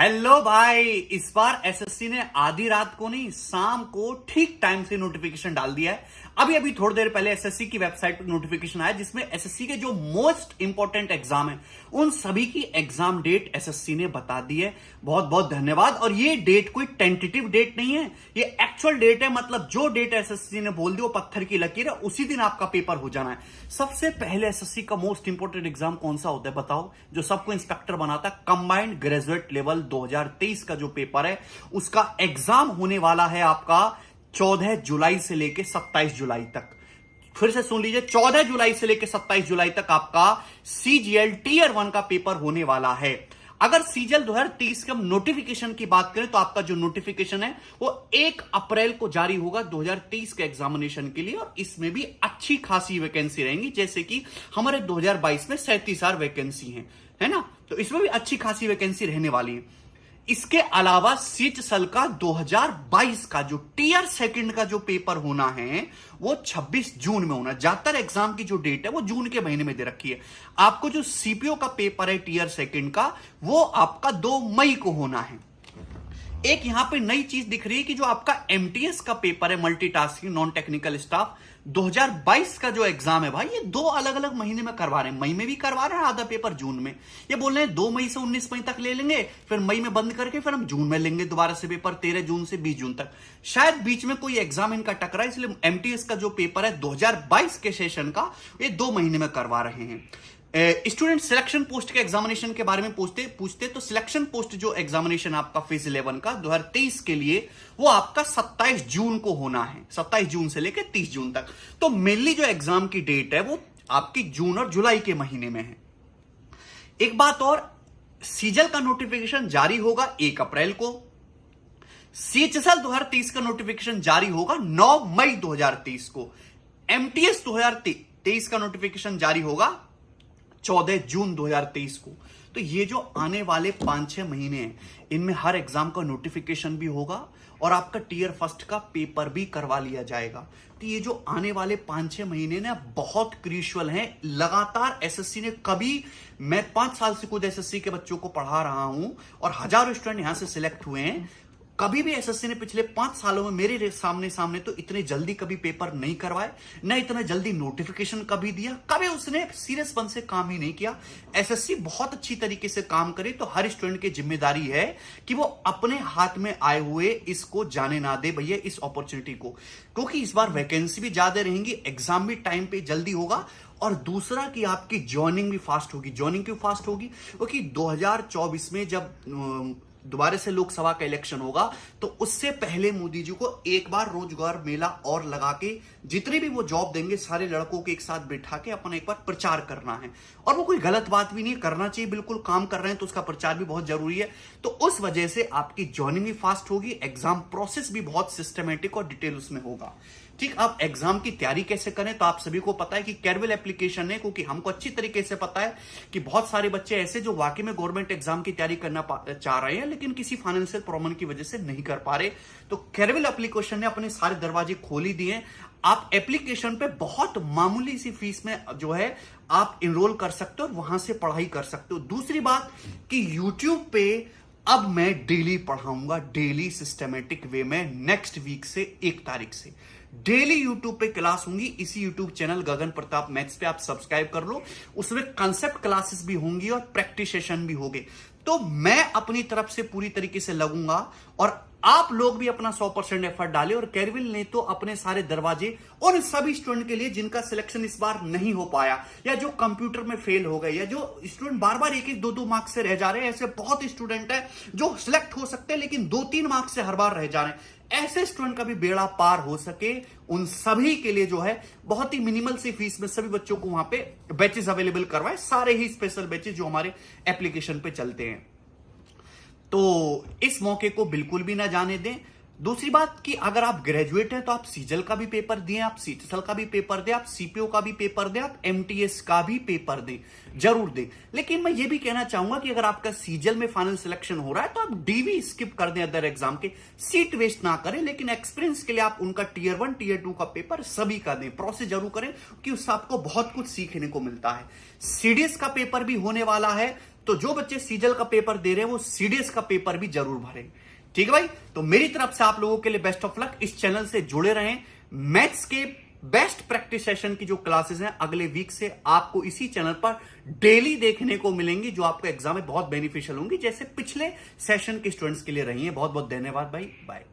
Hello भाई। इस बार SSC ने आधी रात को नहीं, शाम को ठीक टाइम से नोटिफिकेशन डाल दिया है। अभी अभी थोड़ी देर पहले एसएससी की वेबसाइट पर नोटिफिकेशन आया जिसमें एसएससी के जो मोस्ट इंपॉर्टेंट एग्जाम है उन सभी की एग्जाम डेट एसएससी ने बता दी है। बहुत बहुत धन्यवाद। और ये डेट कोई टेंटेटिव डेट नहीं है, ये एक्चुअल डेट है। मतलब जो डेट एसएससी ने बोल दी वो पत्थर की लकीर है, उसी दिन आपका पेपर हो जाना है। सबसे पहले एसएससी का मोस्ट इंपॉर्टेंट एग्जाम कौन सा होता है बताओ, जो सबको इंस्पेक्टर बनाता है? कंबाइंड ग्रेजुएट लेवल 2023 का जो पेपर है उसका एग्जाम होने वाला है आपका 14 जुलाई से लेकर 27 जुलाई तक। फिर से सुन लीजिए, 14 जुलाई से लेकर 27 जुलाई तक आपका सीजीएल टीयर 1 का पेपर होने वाला है। अगर सीजीएल 2023 के नोटिफिकेशन की बात करें तो आपका जो नोटिफिकेशन है वो 1 अप्रैल को जारी होगा 2023 के एग्जामिनेशन के लिए, और इसमें भी अच्छी खासी वैकेंसी रहेंगी। जैसे कि हमारे 2022 में 37,000 वैकेंसी है ना, तो इसमें भी अच्छी खासी वैकेंसी रहने वाली है। इसके अलावा सीजीएल का 2022 का जो टीयर सेकंड का जो पेपर होना है वो 26 जून में होना। ज्यादातर एग्जाम की जो डेट है वो जून के महीने में दे रखी है। आपको जो सीपीओ का पेपर है टीयर सेकंड का वो आपका 2 मई को होना है। एक यहां पे नई चीज दिख रही है कि जो आपका एमटीएस का पेपर है, मल्टीटास्किंग नॉन टेक्निकल स्टाफ 2022 का जो एग्जाम है भाई, ये 2 अलग अलग महीने में करवा रहे हैं। मई में भी करवा रहे हैं आधा पेपर, जून में। ये बोल रहे हैं 2 मई से 19 मई तक ले लेंगे, फिर मई में बंद करके फिर हम जून में लेंगे दोबारा से पेपर 13 जून से 20 जून तक। शायद बीच में कोई एग्जाम इनका टकरा, इसलिए एमटीएस का जो पेपर है 2022 के सेशन का ये 2 महीने में करवा रहे हैं। स्टूडेंट सिलेक्शन पोस्ट के एग्जामिनेशन के बारे में पूछते तो सिलेक्शन पोस्ट जो एग्जामिनेशन आपका फेज 11 का 2023 के लिए वो आपका 27 जून को होना है, 27 जून से लेकर 30 जून तक। तो मेनली जो एग्जाम की डेट है वो आपकी जून और जुलाई के महीने में है। एक बात और, सीजीएल का नोटिफिकेशन जारी होगा 1 अप्रैल को। सीजीएल 2023 का नोटिफिकेशन जारी होगा 9 मई 2023 को। एमटीएस 2023 का नोटिफिकेशन जारी होगा 14 जून 2023 को। तो ये जो आने वाले 5-6 महीने हैं इनमें हर एग्जाम का नोटिफिकेशन भी होगा और आपका टीयर फर्स्ट का पेपर भी करवा लिया जाएगा। तो ये जो आने वाले 5-6 महीने ना बहुत क्रूशियल हैं। लगातार एसएससी ने कभी, मैं 5 साल से खुद एसएससी के बच्चों को पढ़ा रहा हूं और हजारों स्टूडेंट यहां से सिलेक्ट हुए हैं, कभी भी एसएससी ने पिछले 5 सालों में मेरे सामने तो इतने जल्दी कभी पेपर नहीं करवाए, न इतना जल्दी नोटिफिकेशन कभी दिया, कभी उसने सीरियसपन से काम ही नहीं किया। एसएससी बहुत अच्छी तरीके से काम करे तो हर स्टूडेंट की जिम्मेदारी है कि वो अपने हाथ में आए हुए इसको जाने ना दे भैया, इस अपॉर्चुनिटी को, क्योंकि इस बार वैकेंसी भी ज्यादा रहेंगी, एग्जाम भी टाइम पे जल्दी होगा। और दूसरा कि आपकी ज्वाइनिंग भी फास्ट होगी। ज्वाइनिंग क्यों फास्ट होगी? क्योंकि 2024 में जब दोबारा से लोकसभा का इलेक्शन होगा तो उससे पहले मोदी जी को एक बार रोजगार मेला और लगा के जितने भी वो जॉब देंगे सारे लड़कों के एक साथ बिठा के अपन एक बार प्रचार करना है। और वो कोई गलत बात भी नहीं, करना चाहिए, बिल्कुल काम कर रहे हैं तो उसका प्रचार भी बहुत जरूरी है। तो उस वजह से आपकी ज्वाइनिंग भी फास्ट होगी, एग्जाम प्रोसेस भी बहुत सिस्टमेटिक और डिटेल उसमें होगा। ठीक, अब एग्जाम की तैयारी कैसे करें तो आप सभी को पता है कि कैरवेल एप्लीकेशन है, क्योंकि हमको अच्छी तरीके से पता है कि बहुत सारे बच्चे ऐसे जो वाकई में गवर्नमेंट एग्जाम की तैयारी करना चाह रहे हैं लेकिन किसी फाइनेंशियल प्रॉब्लम की वजह से नहीं कर पा रहे। तो कैरवेल एप्लीकेशन ने अपने सारे दरवाजे खोल ही दिए। आप एप्लीकेशन पे बहुत मामूली सी फीस में जो है आप इनरोल कर सकते हो और वहां से पढ़ाई कर सकते हो। दूसरी बात कि यूट्यूब पे अब मैं डेली पढ़ाऊंगा, डेली सिस्टमेटिक वे में। नेक्स्ट वीक से 1 तारीख से डेली यूट्यूब पे क्लास होंगी। इसी यूट्यूब चैनल गगन प्रताप मैथ्स पे आप सब्सक्राइब कर लो, उसमें कंसेप्ट क्लासेस भी होंगी और प्रैक्टिस सेशन भी होंगे। तो मैं अपनी तरफ से पूरी तरीके से लगूंगा और आप लोग भी अपना 100% एफर्ट डालें। और कैरविल ने तो अपने सारे दरवाजे उन सभी स्टूडेंट के लिए जिनका सिलेक्शन इस बार नहीं हो पाया, या जो कंप्यूटर में फेल हो गए, या जो स्टूडेंट बार बार 1-1, 2-2 मार्क्स से रह जा रहे हैं, ऐसे बहुत स्टूडेंट है जो सिलेक्ट हो सकते हैं लेकिन 2-3 मार्क्स से हर बार रह जा रहे हैं। ऐसे स्टूडेंट का भी बेड़ा पार हो सके, उन सभी के लिए जो है बहुत ही मिनिमल सी फीस में सभी बच्चों को वहां पे बैचेस अवेलेबल करवाए, सारे ही स्पेशल बैचेस जो हमारे एप्लीकेशन पे चलते हैं। तो इस मौके को बिल्कुल भी ना जाने दें। दूसरी बात कि अगर आप ग्रेजुएट हैं तो आप सीजीएल का भी पेपर दें, आप सीजीएल का भी पेपर दें, आप सीपीओ का भी पेपर दें, आप एमटीएस का भी पेपर दें, जरूर दें। लेकिन मैं ये भी कहना चाहूंगा कि अगर आपका सीजीएल में फाइनल सिलेक्शन हो रहा है तो आप डीवी स्किप कर दें, अदर एग्जाम के सीट वेस्ट ना करें। लेकिन एक्सपीरियंस के लिए आप उनका टीयर 1 टीयर 2 का पेपर सभी का दें, प्रोसेस जरूर करें कि उससे आपको बहुत कुछ सीखने को मिलता है। सीडीएस का पेपर भी होने वाला है तो जो बच्चे सीजल का पेपर दे रहे हैं वो सीडीएस का पेपर भी जरूर भरें। ठीक है भाई, तो मेरी तरफ से आप लोगों के लिए बेस्ट ऑफ लक। इस चैनल से जुड़े रहें। मैथ्स के बेस्ट प्रैक्टिस सेशन की जो क्लासेस हैं अगले वीक से आपको इसी चैनल पर डेली देखने को मिलेंगी, जो आपको एग्जाम में बहुत बेनिफिशियल होंगी, जैसे पिछले सेशन के स्टूडेंट्स के लिए रही हैं। बहुत बहुत धन्यवाद भाई, बाय।